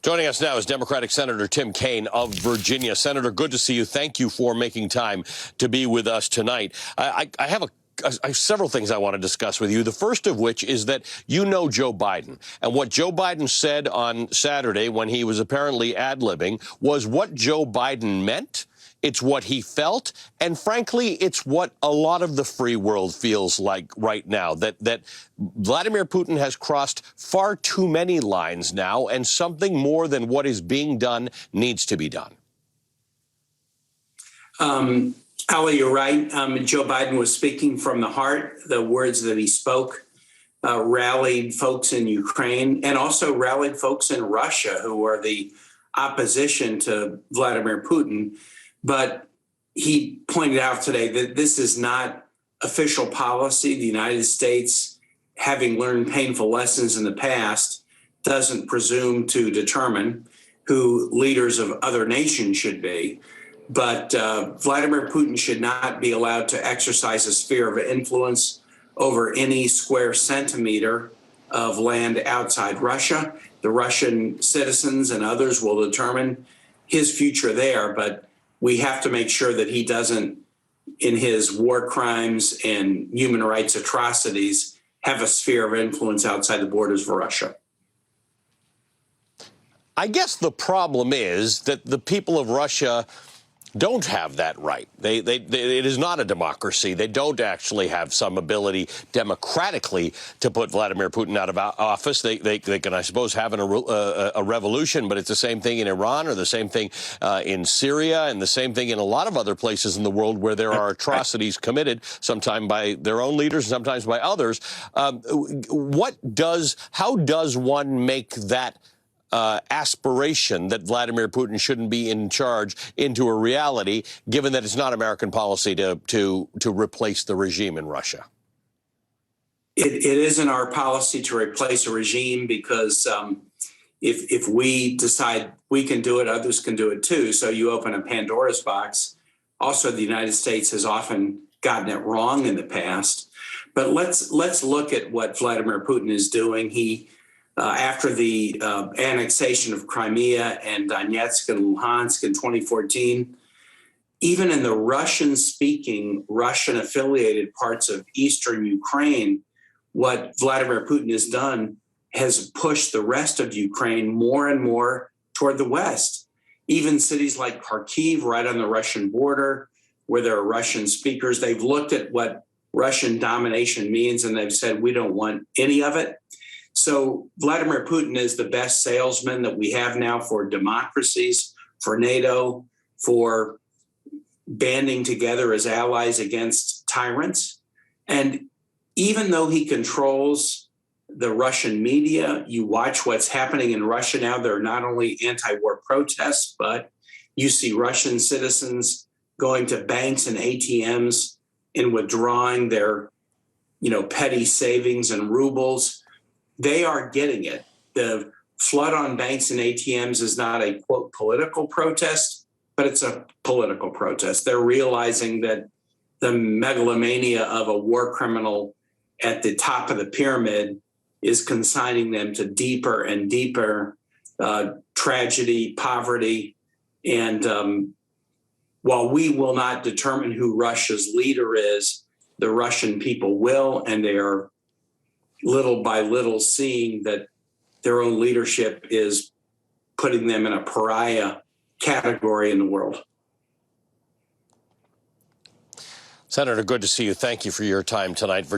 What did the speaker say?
Joining us now is Democratic Senator Tim Kaine of Virginia. Senator, good to see you. Thank you for making time to be with us tonight. I have several things I want to discuss with you. The first of which is that you know Joe Biden. And what Joe Biden said on Saturday when he was apparently ad-libbing was what Joe Biden meant. It's what he felt. And frankly, it's what a lot of the free world feels like right now, that Vladimir Putin has crossed far too many lines now, and something more than what is being done needs to be done. Ali, you're right. Joe Biden was speaking from the heart. The words that he spoke rallied folks in Ukraine and also rallied folks in Russia who are the opposition to Vladimir Putin. But he pointed out today that this is not official policy. The United States, having learned painful lessons in the past, doesn't presume to determine who leaders of other nations should be. But Vladimir Putin should not be allowed to exercise a sphere of influence over any square centimeter of land outside Russia. The Russian citizens and others will determine his future there, but we have to make sure that he doesn't, in his war crimes and human rights atrocities, have a sphere of influence outside the borders of Russia. I guess the problem is that the people of Russia don't have that right. It is not a democracy. They don't actually have some ability democratically to put Vladimir Putin out of office. They can, I suppose, have a revolution, but it's the same thing in Iran or the same thing in Syria and the same thing in a lot of other places in the world where there are atrocities committed, sometimes by their own leaders, sometimes by others. How does one make that aspiration that Vladimir Putin shouldn't be in charge into a reality, given that it's not American policy to replace the regime in Russia? It isn't our policy to replace a regime because if we decide we can do it, others can do it too. So you open a Pandora's box. Also, the United States has often gotten it wrong in the past. But let's look at what Vladimir Putin is doing. He after the annexation of Crimea and Donetsk and Luhansk in 2014, even in the Russian-speaking, Russian-affiliated parts of eastern Ukraine, what Vladimir Putin has done has pushed the rest of Ukraine more and more toward the west. Even cities like Kharkiv, right on the Russian border, where there are Russian speakers, they've looked at what Russian domination means and they've said, we don't want any of it. So Vladimir Putin is the best salesman that we have now for democracies, for NATO, for banding together as allies against tyrants. And even though he controls the Russian media, you watch what's happening in Russia now. There are not only anti-war protests, but you see Russian citizens going to banks and ATMs and withdrawing their, petty savings and rubles. They are getting it. The flood on banks and ATMs is not a, quote, political protest, but it's a political protest. They're realizing that the megalomania of a war criminal at the top of the pyramid is consigning them to deeper and deeper tragedy, poverty. And while we will not determine who Russia's leader is, the Russian people will, and they are little by little seeing that their own leadership is putting them in a pariah category in the world. Senator, good to see you. Thank you for your time tonight.